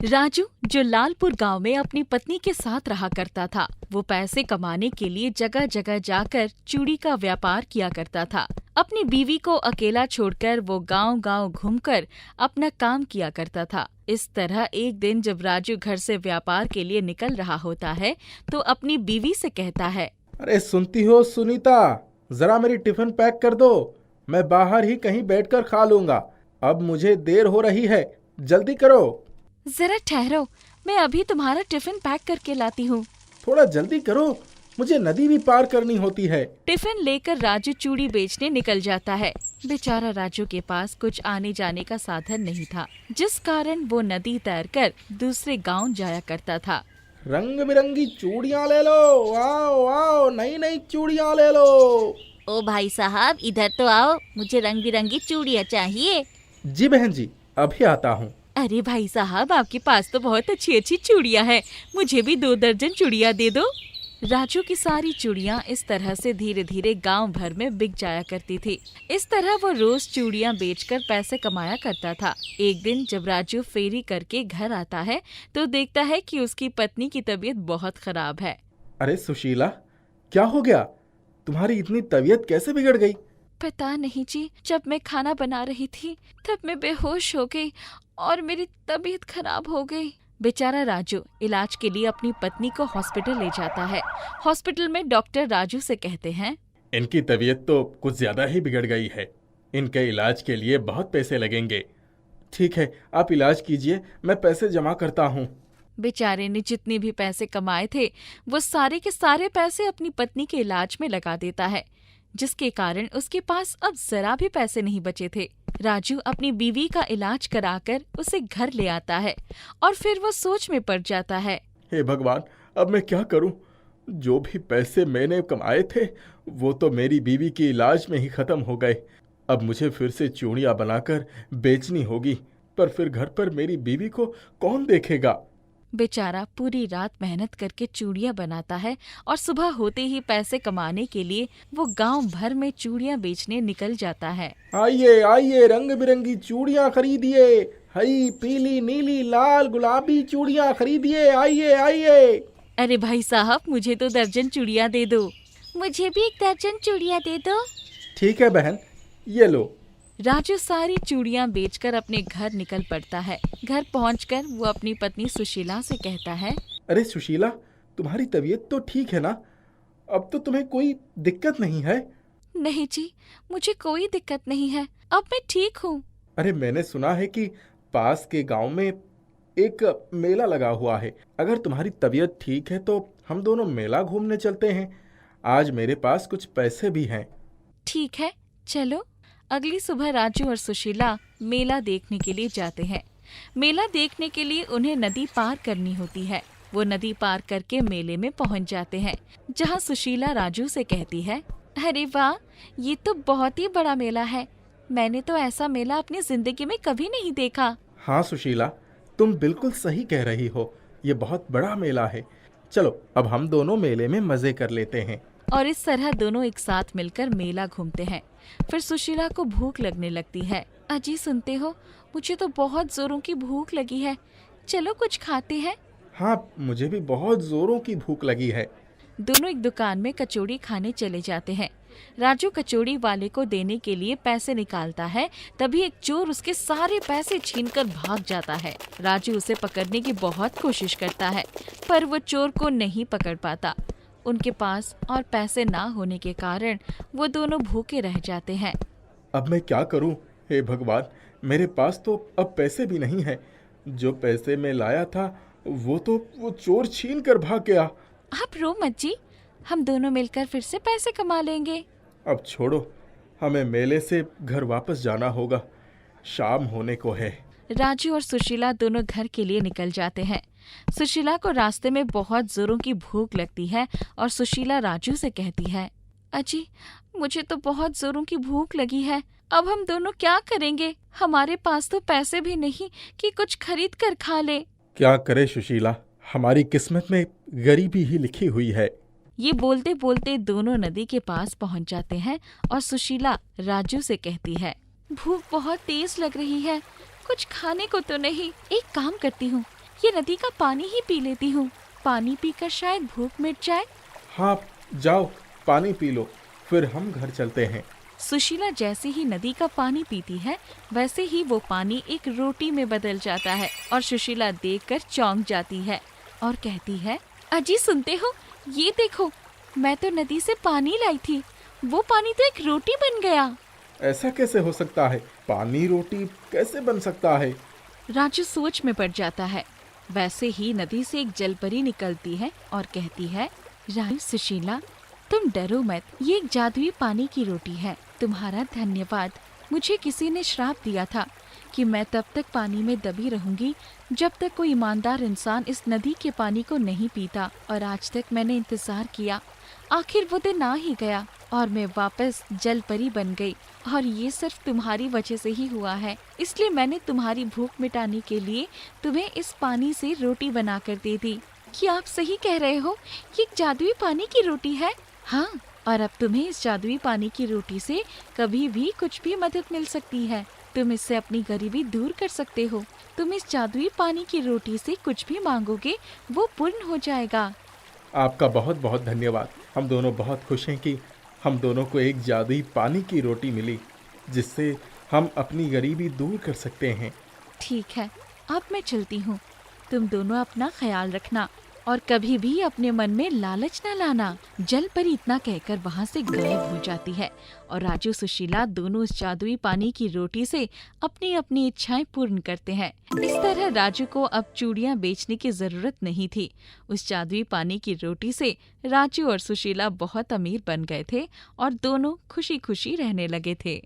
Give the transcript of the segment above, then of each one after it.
राजू, जो लालपुर गांव में अपनी पत्नी के साथ रहा करता था, वो पैसे कमाने के लिए जगह जगह जाकर चूड़ी का व्यापार किया करता था। अपनी बीवी को अकेला छोड़कर वो गांव गांव घूमकर अपना काम किया करता था। इस तरह एक दिन जब राजू घर से व्यापार के लिए निकल रहा होता है तो अपनी बीवी से कहता है, अरे सुनती हो सुनीता, जरा मेरी टिफिन पैक कर दो। मैं बाहर ही कहीं बैठकर खा लूंगा। अब मुझे देर हो रही है, जल्दी करो। जरा ठहरो, मैं अभी तुम्हारा टिफिन पैक करके लाती हूँ। थोड़ा जल्दी करो, मुझे नदी भी पार करनी होती है। टिफिन लेकर राजू चूड़ी बेचने निकल जाता है। बेचारा राजू के पास कुछ आने जाने का साधन नहीं था, जिस कारण वो नदी तैरकर दूसरे गांव जाया करता था। रंग बिरंगी चूड़ियाँ ले लो, आओ आओ, नई नई चूड़ियाँ ले लो। ओ भाई साहब, इधर तो आओ, मुझे रंग बिरंगी चूड़ियाँ चाहिए। जी बहन जी, अभी आता हूँ। अरे भाई साहब, आपके पास तो बहुत अच्छी अच्छी चूड़ियाँ हैं, मुझे भी 2 दर्जन चूड़ियाँ दे दो। राजू की सारी चूड़ियाँ इस तरह से धीरे धीरे गांव भर में बिक जाया करती थी। इस तरह वो रोज चूड़ियाँ बेचकर पैसे कमाया करता था। एक दिन जब राजू फेरी करके घर आता है तो देखता है कि उसकी पत्नी की तबीयत बहुत खराब है। अरे सुशीला, क्या हो गया? तुम्हारी इतनी तबीयत कैसे बिगड़ गई? पता नहीं जी, जब मैं खाना बना रही थी तब मैं बेहोश हो गई और मेरी तबीयत खराब हो गई। बेचारा राजू इलाज के लिए अपनी पत्नी को हॉस्पिटल ले जाता है। हॉस्पिटल में डॉक्टर राजू से कहते हैं, इनकी तबीयत तो कुछ ज्यादा ही बिगड़ गई है। इनके इलाज के लिए बहुत पैसे लगेंगे। ठीक है, आप इलाज कीजिए, मैं पैसे जमा करता हूँ। बेचारे ने जितने भी पैसे कमाए थे वो सारे के सारे पैसे अपनी पत्नी के इलाज में लगा देता है, जिसके कारण उसके पास अब जरा भी पैसे नहीं बचे थे। राजू अपनी बीवी का इलाज कराकर उसे घर ले आता है और फिर वो सोच में पड़ जाता है। हे भगवान, अब मैं क्या करूं? जो भी पैसे मैंने कमाए थे वो तो मेरी बीवी के इलाज में ही खत्म हो गए। अब मुझे फिर से चूड़ियां बनाकर बेचनी होगी, पर फिर घर पर मेरी बीवी को कौन देखेगा? बेचारा पूरी रात मेहनत करके चूड़ियाँ बनाता है और सुबह होते ही पैसे कमाने के लिए वो गांव भर में चूड़ियाँ बेचने निकल जाता है। आइए आइए, रंग बिरंगी चूड़ियां खरीदिए। हरी, पीली, नीली, लाल, गुलाबी चूड़ियां खरीदिए। आइए आइए। अरे भाई साहब, मुझे तो दर्जन चूड़ियाँ दे दो। मुझे भी 1 दर्जन चूड़ियाँ दे दो। ठीक है बहन, ये लो। राजू सारी चूड़ियाँ बेचकर अपने घर निकल पड़ता है। घर पहुंचकर वो अपनी पत्नी सुशीला से कहता है, अरे सुशीला, तुम्हारी तबीयत तो ठीक है ना? अब तो तुम्हें कोई दिक्कत नहीं है? नहीं जी, मुझे कोई दिक्कत नहीं है, अब मैं ठीक हूँ। अरे मैंने सुना है कि पास के गांव में एक मेला लगा हुआ है। अगर तुम्हारी तबीयत ठीक है तो हम दोनों मेला घूमने चलते हैं। आज मेरे पास कुछ पैसे भी हैं। ठीक है, चलो। अगली सुबह राजू और सुशीला मेला देखने के लिए जाते हैं। मेला देखने के लिए उन्हें नदी पार करनी होती है। वो नदी पार करके मेले में पहुंच जाते हैं, जहां सुशीला राजू से कहती है, अरे वाह, ये तो बहुत ही बड़ा मेला है। मैंने तो ऐसा मेला अपनी जिंदगी में कभी नहीं देखा। हाँ सुशीला, तुम बिल्कुल सही कह रही हो, ये बहुत बड़ा मेला है। चलो अब हम दोनों मेले में मजे कर लेते हैं। और इस तरह दोनों एक साथ मिलकर मेला घूमते हैं। फिर सुशीला को भूख लगने लगती है। अजी सुनते हो, मुझे तो बहुत जोरों की भूख लगी है, चलो कुछ खाते हैं। हाँ, मुझे भी बहुत जोरों की भूख लगी है। दोनों एक दुकान में कचौड़ी खाने चले जाते हैं। राजू कचौड़ी वाले को देने के लिए पैसे निकालता है, तभी एक चोर उसके सारे पैसे छीनकर भाग जाता है। राजू उसे पकड़ने की बहुत कोशिश करता है, पर वो चोर को नहीं पकड़ पाता। उनके पास और पैसे ना होने के कारण वो दोनों भूखे रह जाते हैं। अब मैं क्या करूं? हे भगवान, मेरे पास तो अब पैसे भी नहीं हैं। जो पैसे मैं लाया था वो चोर छीन कर भाग गया। आप रो मत जी, हम दोनों मिलकर फिर से पैसे कमा लेंगे। अब छोड़ो, हमें मेले से घर वापस जाना होगा, शाम होने को है। राजू और सुशीला दोनों घर के लिए निकल जाते हैं। सुशीला को रास्ते में बहुत जोरों की भूख लगती है और सुशीला राजू से कहती है, अजी मुझे तो बहुत जोरों की भूख लगी है, अब हम दोनों क्या करेंगे? हमारे पास तो पैसे भी नहीं कि कुछ खरीद कर खा ले। क्या करे सुशीला, हमारी किस्मत में गरीबी ही लिखी हुई है। ये बोलते बोलते दोनों नदी के पास पहुंच जाते हैं और सुशीला राजू से कहती है, भूख बहुत तेज लग रही है, कुछ खाने को तो नहीं। एक काम करती हूँ, ये नदी का पानी ही पी लेती हूँ। पानी पीकर शायद भूख मिट जाए। हाँ, जाओ पानी पी लो, फिर हम घर चलते हैं। सुशीला जैसे ही नदी का पानी पीती है वैसे ही वो पानी एक रोटी में बदल जाता है और सुशीला देखकर चौंक जाती है और कहती है, अजी सुनते हो, ये देखो, मैं तो नदी से पानी लाई थी, वो पानी तो एक रोटी बन गया। ऐसा कैसे हो सकता है? पानी रोटी कैसे बन सकता है? राजू सोच में पड़ जाता है। वैसे ही नदी से एक जलपरी निकलती है और कहती है, रानी सुशीला, तुम डरो मत, ये एक जादुई पानी की रोटी है। तुम्हारा धन्यवाद। मुझे किसी ने श्राप दिया था कि मैं तब तक पानी में दबी रहूंगी जब तक कोई ईमानदार इंसान इस नदी के पानी को नहीं पीता, और आज तक मैंने इंतजार किया। आखिर वो दिन आ ही गया और मैं वापस जलपरी बन गई, और ये सिर्फ तुम्हारी वजह से ही हुआ है। इसलिए मैंने तुम्हारी भूख मिटाने के लिए तुम्हें इस पानी से रोटी बना कर दे दी। क्या आप सही कह रहे हो? ये एक जादुई पानी की रोटी है। हाँ, और अब तुम्हें इस जादुई पानी की रोटी से कभी भी कुछ भी मदद मिल सकती है। तुम इससे अपनी गरीबी दूर कर सकते हो। तुम इस जादुई पानी की रोटी से कुछ भी मांगोगे वो पूर्ण हो जाएगा। आपका बहुत बहुत धन्यवाद। हम दोनों बहुत खुश हैं कि हम दोनों को एक जादुई पानी की रोटी मिली, जिससे हम अपनी गरीबी दूर कर सकते हैं। ठीक है, अब मैं चलती हूँ। तुम दोनों अपना ख्याल रखना और कभी भी अपने मन में लालच न लाना। जलपरी इतना कहकर वहाँ से गायब हो जाती है और राजू सुशीला दोनों उस जादुई पानी की रोटी से अपनी अपनी इच्छाएं पूर्ण करते हैं। इस तरह राजू को अब चूड़ियाँ बेचने की जरूरत नहीं थी। उस जादुई पानी की रोटी से राजू और सुशीला बहुत अमीर बन गए थे और दोनों खुशी खुशी रहने लगे थे।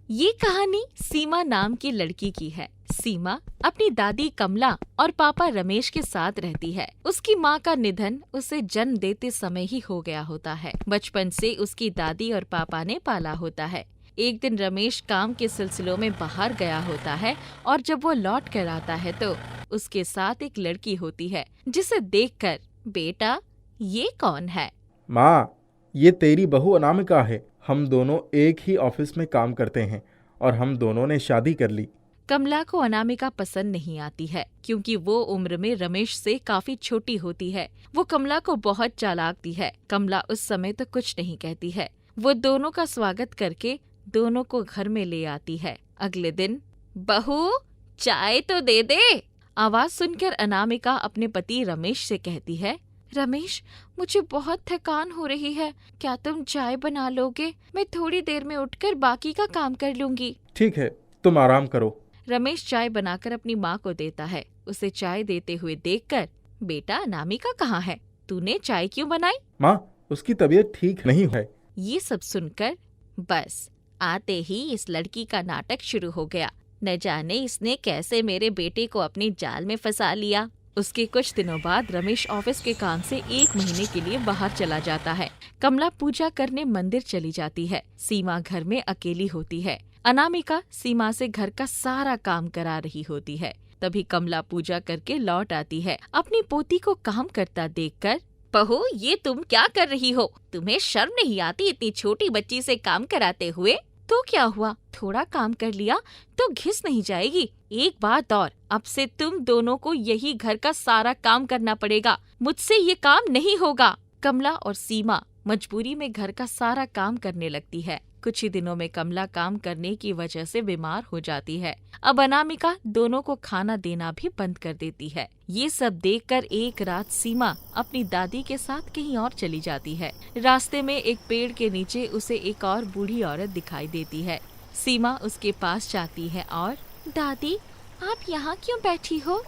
ये कहानी सीमा नाम की लड़की की है। सीमा अपनी दादी कमला और पापा रमेश के साथ रहती है। उसकी माँ का निधन उसे जन्म देते समय ही हो गया होता है। बचपन से उसकी दादी और पापा ने पाला होता है। एक दिन रमेश काम के सिलसिलों में बाहर गया होता है और जब वो लौट कर आता है तो उसके साथ एक लड़की होती है, जिसे देखकर, बेटा ये कौन है? माँ, ये तेरी बहू अनामिका है। हम दोनों एक ही ऑफिस में काम करते हैं और हम दोनों ने शादी कर ली। कमला को अनामिका पसंद नहीं आती है क्योंकि वो उम्र में रमेश से काफी छोटी होती है। वो कमला को बहुत चालाकती है। कमला उस समय तो कुछ नहीं कहती है। वो दोनों का स्वागत करके दोनों को घर में ले आती है। अगले दिन, बहू चाय तो दे दे। आवाज सुनकर अनामिका अपने पति रमेश से कहती है, रमेश, मुझे बहुत थकान हो रही है, क्या तुम चाय बना लोगे? मैं थोड़ी देर में उठकर बाकी का काम कर लूंगी। ठीक है, तुम आराम करो। रमेश चाय बनाकर अपनी माँ को देता है। उसे चाय देते हुए देखकर, बेटा अनामिका कहाँ है? तूने चाय क्यों बनाई? माँ, उसकी तबीयत ठीक नहीं है। ये सब सुनकर बस आते ही इस लड़की का नाटक शुरू हो गया। न जाने इसने कैसे मेरे बेटे को अपनी जाल में फंसा लिया। उसके कुछ दिनों बाद रमेश ऑफिस के काम से 1 महीने के लिए बाहर चला जाता है। कमला पूजा करने मंदिर चली जाती है। सीमा घर में अकेली होती है। अनामिका सीमा से घर का सारा काम करा रही होती है। तभी कमला पूजा करके लौट आती है। अपनी पोती को काम करता देखकर, बहू ये तुम क्या कर रही हो? तुम्हें शर्म नहीं आती इतनी छोटी बच्ची से काम कराते हुए? तो क्या हुआ, थोड़ा काम कर लिया तो घिस नहीं जाएगी। एक बात और, अब से तुम दोनों को यही घर का सारा काम करना पड़ेगा। मुझसे ये काम नहीं होगा। कमला और सीमा मजबूरी में घर का सारा काम करने लगती है। कुछ ही दिनों में कमला काम करने की वजह से बीमार हो जाती है। अब अनामिका दोनों को खाना देना भी बंद कर देती है। ये सब देखकर एक रात सीमा अपनी दादी के साथ कहीं और चली जाती है। रास्ते में एक पेड़ के नीचे उसे एक और बूढ़ी औरत दिखाई देती है। सीमा उसके पास जाती है और, दादी आप यहाँ क्यों बैठी हो?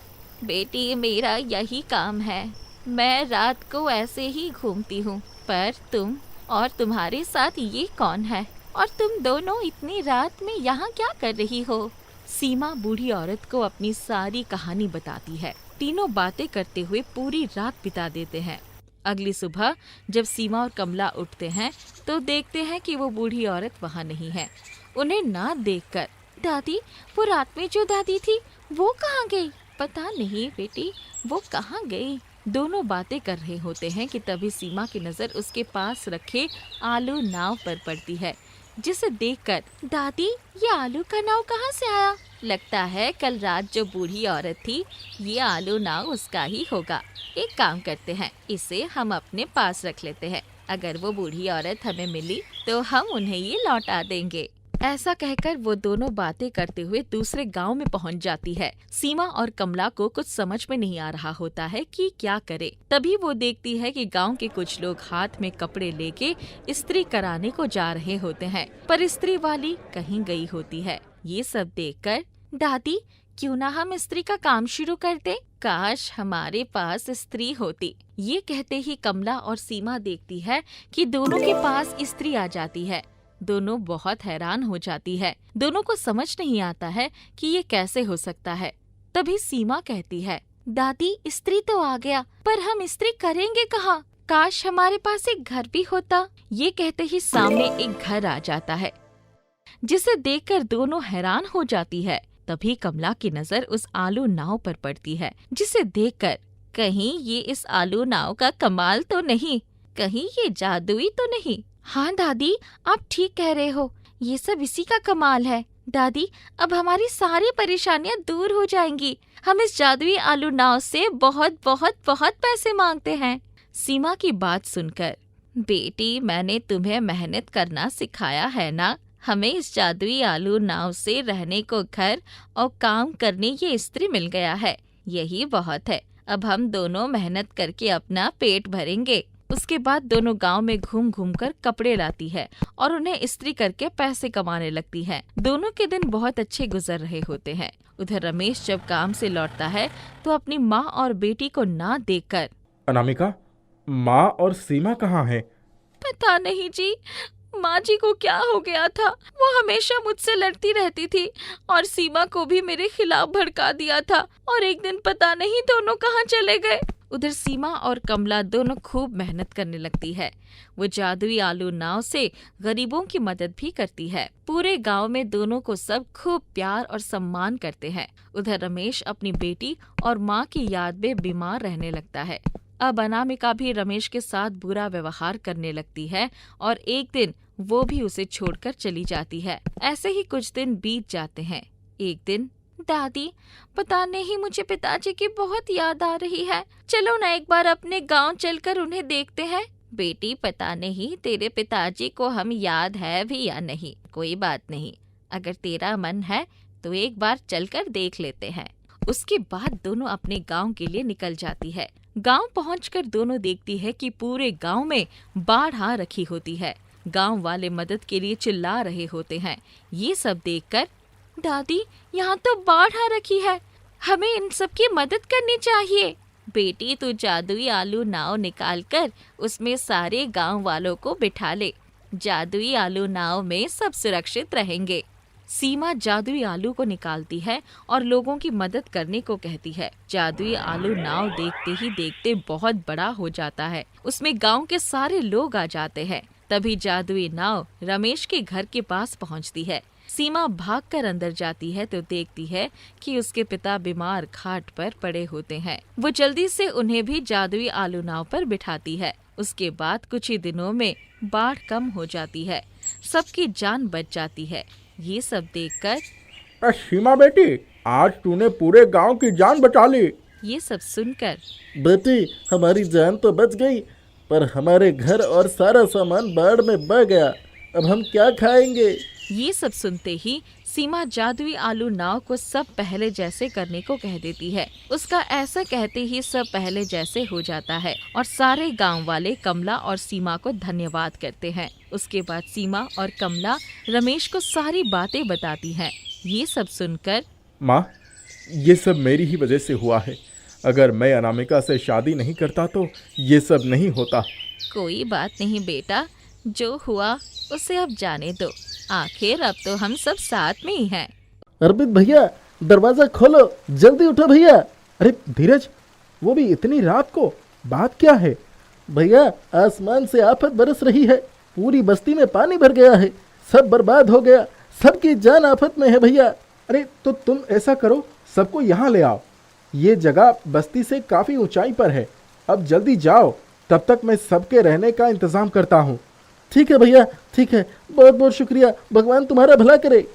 बेटी मेरा यही काम है, मैं रात को ऐसे ही घूमती हूँ। पर तुम और तुम्हारे साथ ये कौन है? और तुम दोनों इतनी रात में यहाँ क्या कर रही हो? सीमा बूढ़ी औरत को अपनी सारी कहानी बताती है। तीनों बातें करते हुए पूरी रात बिता देते हैं। अगली सुबह जब सीमा और कमला उठते हैं तो देखते हैं कि वो बूढ़ी औरत वहाँ नहीं है। उन्हें ना देखकर, दादी वो रात में जो दादी थी वो कहाँ गई? पता नहीं बेटी, वो कहाँ गई? दोनों बातें कर रहे होते हैं कि तभी सीमा की नजर उसके पास रखे आलू नाव पर पड़ती है। जिसे देखकर दादी ये आलू का नाव कहाँ से आया? लगता है कल रात जो बूढ़ी औरत थी ये आलू नाव उसका ही होगा। एक काम करते हैं, इसे हम अपने पास रख लेते हैं। अगर वो बूढ़ी औरत हमें मिली तो हम उन्हें ये लौटा देंगे। ऐसा कहकर वो दोनों बातें करते हुए दूसरे गांव में पहुंच जाती है। सीमा और कमला को कुछ समझ में नहीं आ रहा होता है कि क्या करे। तभी वो देखती है कि गांव के कुछ लोग हाथ में कपड़े लेके इस्त्री कराने को जा रहे होते हैं, पर इस्त्री वाली कहीं गई होती है। ये सब देखकर दादी क्यों ना हम इस्त्री का काम शुरू कर दें? काश हमारे पास इस्त्री होती। ये कहते ही कमला और सीमा देखती है कि दोनों के पास इस्त्री आ जाती है। दोनों बहुत हैरान हो जाती है। दोनों को समझ नहीं आता है कि ये कैसे हो सकता है। तभी सीमा कहती है, दादी इस्त्री तो आ गया, पर हम इस्त्री करेंगे कहाँ? काश हमारे पास एक घर भी होता। ये कहते ही सामने एक घर आ जाता है, जिसे देखकर दोनों हैरान हो जाती है। तभी कमला की नजर उस आलू नाव पर पड़ती है, जिसे देखकर कहीं ये इस आलू नाव का कमाल तो नहीं, कहीं ये जादुई तो नहीं। हाँ दादी, आप ठीक कह रहे हो, ये सब इसी का कमाल है। दादी अब हमारी सारी परेशानियाँ दूर हो जाएंगी। हम इस जादुई आलू नाव से बहुत बहुत बहुत पैसे मांगते हैं। सीमा की बात सुनकर, बेटी मैंने तुम्हें मेहनत करना सिखाया है ना। हमें इस जादुई आलू नाव से रहने को घर और काम करने ये इस्त्री मिल गया है, यही बहुत है। अब हम दोनों मेहनत करके अपना पेट भरेंगे। उसके बाद दोनों गांव में घूम घूम कर कपड़े लाती है और उन्हें इस्त्री करके पैसे कमाने लगती है। दोनों के दिन बहुत अच्छे गुजर रहे होते हैं। उधर रमेश जब काम से लौटता है तो अपनी माँ और बेटी को ना देखकर, अनामिका, माँ और सीमा कहाँ हैं? पता नहीं जी, माँ जी को क्या हो गया था। वो हमेशा मुझसे लड़ती रहती थी और सीमा को भी मेरे खिलाफ भड़का दिया था, और एक दिन पता नहीं दोनों कहाँ चले गए। उधर सीमा और कमला दोनों खूब मेहनत करने लगती है। वो जादुई आलू नाव से गरीबों की मदद भी करती है। पूरे गांव में दोनों को सब खूब प्यार और सम्मान करते हैं। उधर रमेश अपनी बेटी और माँ की याद में बीमार रहने लगता है। अब अनामिका भी रमेश के साथ बुरा व्यवहार करने लगती है और एक दिन वो भी उसे छोड़कर चली जाती है। ऐसे ही कुछ दिन बीत जाते हैं। एक दिन, दादी पता नहीं मुझे पिताजी की बहुत याद आ रही है, चलो ना एक बार अपने गांव चलकर उन्हें देखते हैं। बेटी पता नहीं तेरे पिताजी को हम याद है भी या नहीं, कोई बात नहीं, अगर तेरा मन है तो एक बार चलकर देख लेते हैं। उसके बाद दोनों अपने गांव के लिए निकल जाती है। गांव पहुंचकर दोनों देखती है कि पूरे गांव में बाढ़ आ रखी होती है। गांव वाले मदद के लिए चिल्ला रहे होते हैं। ये सब देखकर, दादी यहाँ तो बाढ़ आ रखी है, हमें इन सब की मदद करनी चाहिए। बेटी तू जादुई आलू नाव निकाल कर उसमें सारे गांव वालों को बिठा ले, जादुई आलू नाव में सब सुरक्षित रहेंगे। सीमा जादुई आलू को निकालती है और लोगों की मदद करने को कहती है। जादुई आलू नाव देखते ही देखते बहुत बड़ा हो जाता है। उसमें गांव के सारे लोग आ जाते हैं। तभी जादुई नाव रमेश के घर के पास पहुंचती है। सीमा भागकर अंदर जाती है तो देखती है कि उसके पिता बीमार खाट पर पड़े होते हैं। वो जल्दी से उन्हें भी जादुई आलू नाव पर बिठाती है। उसके बाद कुछ ही दिनों में बाढ़ कम हो जाती है, सबकी जान बच जाती है। ये सब देखकर, सीमा बेटी, आज तूने पूरे गांव की जान बचा ली। ये सब सुनकर, बेटी हमारी जान तो बच गई, पर हमारे घर और सारा सामान बाढ़ में बह गया, अब हम क्या खाएंगे? ये सब सुनते ही सीमा जादुई आलू नाव को सब पहले जैसे करने को कह देती है। उसका ऐसा कहते ही सब पहले जैसे हो जाता है और सारे गांव वाले कमला और सीमा को धन्यवाद करते हैं। उसके बाद सीमा और कमला रमेश को सारी बातें बताती हैं। ये सब सुनकर, माँ, ये सब मेरी ही वजह से हुआ है। अगर मैं अनामिका से शादी नहीं करता तो ये सब नहीं होता। कोई बात नहीं बेटा, जो हुआ उसे अब जाने दो, आखिर अब तो हम सब साथ में ही हैं। अर्पित भैया दरवाजा खोलो, जल्दी उठो भैया। अरे धीरज, वो भी इतनी रात को, बात क्या है? भैया आसमान से आफत बरस रही है, पूरी बस्ती में पानी भर गया है, सब बर्बाद हो गया, सबकी जान आफत में है भैया। अरे तो तुम ऐसा करो, सबको यहाँ ले आओ। ये जगह बस्ती से काफी ऊंचाई पर है। अब जल्दी जाओ, तब तक मैं सबके रहने का इंतजाम करता हूँ। ठीक है भैया, ठीक है, बहुत बहुत शुक्रिया, भगवान तुम्हारा भला करे।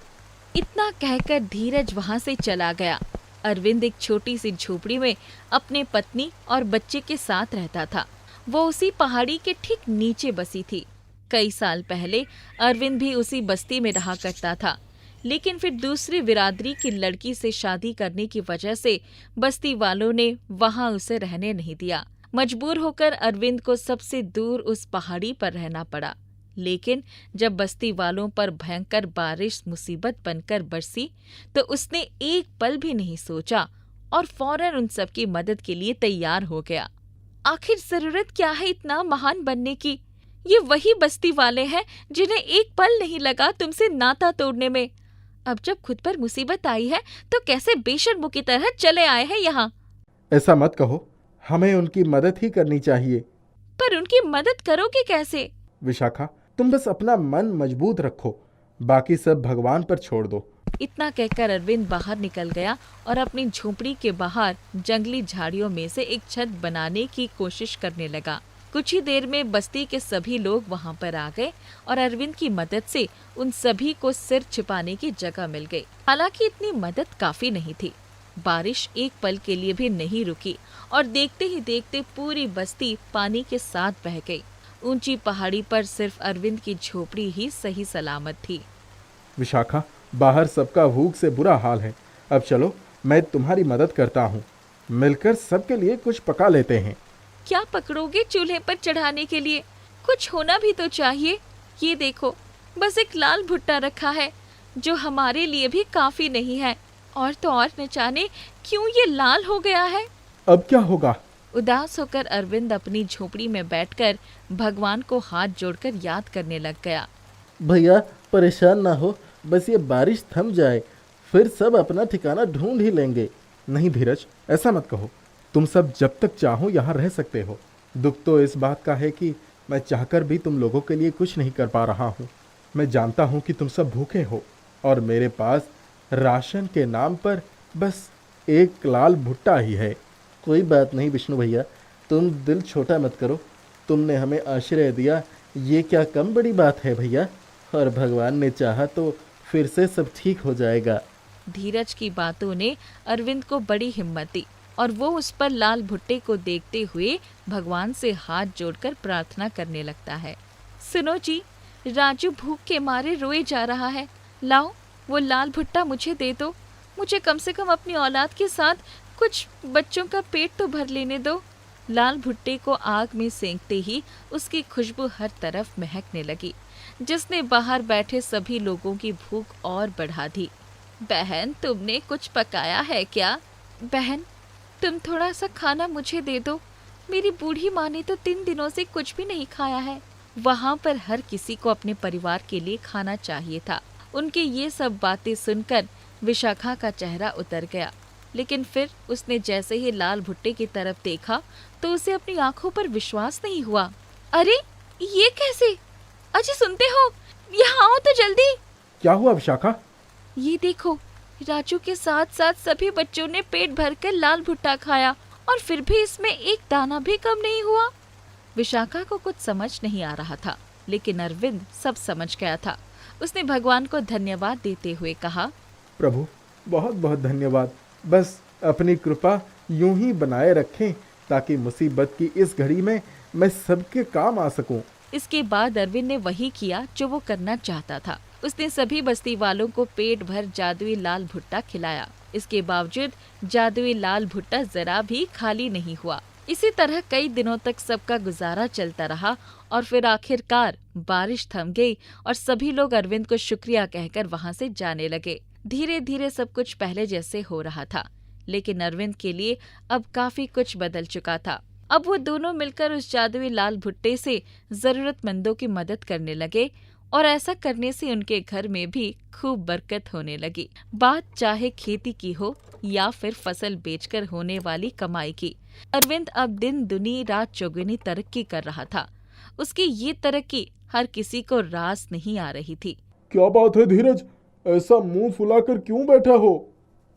इतना कहकर धीरज वहां से चला गया। अरविंद एक छोटी सी झोपड़ी में अपने पत्नी और बच्चे के साथ रहता था। वो उसी पहाड़ी के ठीक नीचे बसी थी। कई साल पहले अरविंद भी उसी बस्ती में रहा करता था, लेकिन फिर दूसरी बिरादरी की लड़की से शादी करने की वजह से बस्ती वालों ने वहां उसे रहने नहीं दिया। मजबूर होकर अरविंद को सबसे दूर उस पहाड़ी पर रहना पड़ा। लेकिन जब बस्ती वालों पर भयंकर बारिश मुसीबत बनकर बरसी तो उसने एक पल भी नहीं सोचा और फौरन उन सब की मदद के लिए तैयार हो गया। आखिर जरूरत क्या है इतना महान बनने की? ये वही बस्ती वाले हैं जिन्हें एक पल नहीं लगा तुमसे नाता तोड़ने में। अब जब खुद पर मुसीबत आई है तो कैसे बेशर्मों की तरह चले आए हैं यहाँ। ऐसा मत कहो, हमें उनकी मदद ही करनी चाहिए। पर उनकी मदद करोगे कैसे? विशाखा, तुम बस अपना मन मजबूत रखो, बाकी सब भगवान पर छोड़ दो। इतना कहकर अरविंद बाहर निकल गया और अपनी झोपड़ी के बाहर जंगली झाड़ियों में से एक छत बनाने की कोशिश करने लगा। कुछ ही देर में बस्ती के सभी लोग वहां पर आ गए और अरविंद की मदद से उन सभी को सिर छिपाने की जगह मिल गई। हालांकि इतनी मदद काफी नहीं थी। बारिश एक पल के लिए भी नहीं रुकी और देखते ही देखते पूरी बस्ती पानी के साथ बह गई। ऊंची पहाड़ी पर सिर्फ अरविंद की झोपड़ी ही सही सलामत थी। विशाखा, बाहर सबका भूख से बुरा हाल है। अब चलो, मैं तुम्हारी मदद करता हूँ। मिलकर सबके लिए कुछ पका लेते हैं। क्या पकड़ोगे चूल्हे पर चढ़ाने के लिए? कुछ होना भी तो चाहिए। ये देखो, बस एक लाल भुट्टा रखा है जो हमारे लिए भी काफी नहीं है। और तो और न जाने क्यों ये लाल हो गया है। अब क्या होगा? उदास होकर अरविंद अपनी झोपड़ी में बैठकर भगवान को हाथ जोड़कर याद करने लग गया। भैया परेशान ना हो, बस ये बारिश थम जाए, फिर सब अपना ठिकाना ढूंढ ही लेंगे। नहीं धीरज, ऐसा मत कहो। तुम सब जब तक चाहो यहाँ रह सकते हो। दुख तो इस बात का है कि मैं चाहकर भी तुम लोगों के लिए कुछ नहीं कर पा रहा हूँ। मैं जानता हूँ कि तुम सब भूखे हो और मेरे पास राशन के नाम पर बस एक लाल भुट्टा ही है। कोई बात नहीं विष्णु भैया, तुम दिल छोटा मत करो। तुमने हमें आश्रय दिया, ये क्या कम बड़ी बात है भैया। और भगवान ने चाहा तो फिर से सब ठीक हो जाएगा। धीरज की बातों ने अरविंद को बड़ी हिम्मत दी और वो उस पर लाल भुट्टे को देखते हुए भगवान से हाथ जोड़कर प्रार्थना करने लगता है। सुनो जी, राजू भूख के मारे रोए जा रहा है। लाओ वो लाल भुट्टा मुझे दे दो। मुझे कम से कम अपनी औलाद के साथ कुछ बच्चों का पेट तो भर लेने दो। लाल भुट्टे को आग में सेंकते ही उसकी खुशबू हर तरफ महकने लगी, जिसने बाहर बैठे सभी लोगों की भूख और बढ़ा दी। बहन, तुमने कुछ पकाया है क्या? बहन, तुम थोड़ा सा खाना मुझे दे दो। मेरी बूढ़ी माँ ने तो 3 दिनों से कुछ भी नहीं खाया है। वहाँ पर हर किसी को अपने परिवार के लिए खाना चाहिए था। उनके ये सब बातें सुनकर विशाखा का चेहरा उतर गया, लेकिन फिर उसने जैसे ही लाल भुट्टे की तरफ देखा तो उसे अपनी आंखों पर विश्वास नहीं हुआ। अरे ये कैसे? अजी सुनते हो? यहाँ आओ तो जल्दी। क्या हुआ विशाखा? ये देखो, राजू के साथ साथ सभी बच्चों ने पेट भरकर लाल भुट्टा खाया और फिर भी इसमें एक दाना भी कम नहीं हुआ। विशाखा को कुछ समझ नहीं आ रहा था, लेकिन अरविंद सब समझ गया था। उसने भगवान को धन्यवाद देते हुए कहा, प्रभु बहुत बहुत धन्यवाद। बस अपनी कृपा यूं ही बनाए रखें ताकि मुसीबत की इस घड़ी में मैं सबके काम आ सकूं। इसके बाद अरविंद ने वही किया जो वो करना चाहता था। उसने सभी बस्ती वालों को पेट भर जादुई लाल भुट्टा खिलाया। इसके बावजूद जादुई लाल भुट्टा जरा भी खाली नहीं हुआ। इसी तरह कई दिनों तक सबका गुजारा चलता रहा और फिर आखिरकार बारिश थम गई और सभी लोग अरविंद को शुक्रिया कहकर वहां से जाने लगे। धीरे धीरे सब कुछ पहले जैसे हो रहा था, लेकिन अरविंद के लिए अब काफी कुछ बदल चुका था। अब वो दोनों मिलकर उस जादुई लाल भुट्टे से जरूरतमंदों की मदद करने लगे और ऐसा करने से उनके घर में भी खूब बरकत होने लगी। बात चाहे खेती की हो या फिर फसल बेचकर होने वाली कमाई की, अरविंद अब दिन दुनी रात चौगुनी तरक्की कर रहा था। उसकी ये तरक्की हर किसी को रास नहीं आ रही थी। क्या बात है धीरज, ऐसा मुंह फुलाकर क्यों बैठा हो?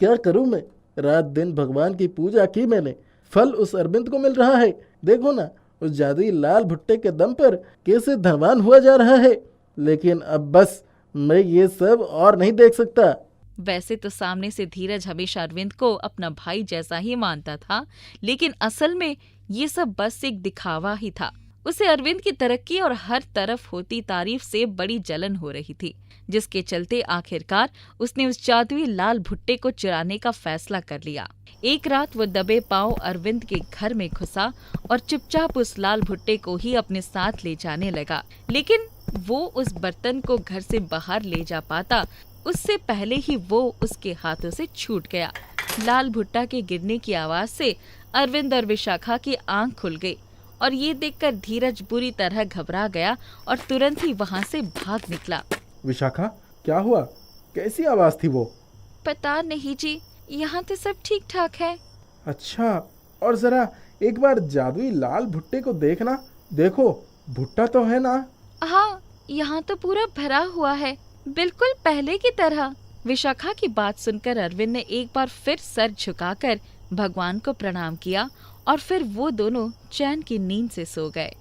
क्या करूं मैं, रात दिन भगवान की पूजा की मैंने, फल उस अरविंद को मिल रहा है। देखो ना, उस जादुई लाल भुट्टे के दम पर कैसे धनवान हुआ जा रहा है। लेकिन अब बस, मैं ये सब और नहीं देख सकता। वैसे तो सामने से धीरज हमेशा अरविंद को अपना भाई जैसा ही मानता था, लेकिन असल में ये सब बस एक दिखावा ही था। उसे अरविंद की तरक्की और हर तरफ होती तारीफ से बड़ी जलन हो रही थी, जिसके चलते आखिरकार उसने उस जादुई लाल भुट्टे को चुराने का फैसला कर लिया। एक रात वो दबे पांव अरविंद के घर में घुसा और चुपचाप उस लाल भुट्टे को ही अपने साथ ले जाने लगा। लेकिन वो उस बर्तन को घर से बाहर ले जा पाता उससे पहले ही वो उसके हाथों से छूट गया। लाल भुट्टा के गिरने की आवाज से अरविंद और विशाखा की आंख खुल गई और ये देखकर धीरज बुरी तरह घबरा गया और तुरंत ही वहाँ से भाग निकला। विशाखा, क्या हुआ? कैसी आवाज थी वो? पता नहीं जी, यहाँ तो सब ठीक ठाक है। अच्छा, और जरा एक बार जादुई लाल भुट्टे को देखना। देखो, भुट्टा तो है ना? हाँ, यहाँ तो पूरा भरा हुआ है, बिल्कुल पहले की तरह। विशाखा की बात सुनकर अरविंद ने एक बार फिर सर झुकाकर भगवान को प्रणाम किया और फिर वो दोनों चैन की नींद से सो गए।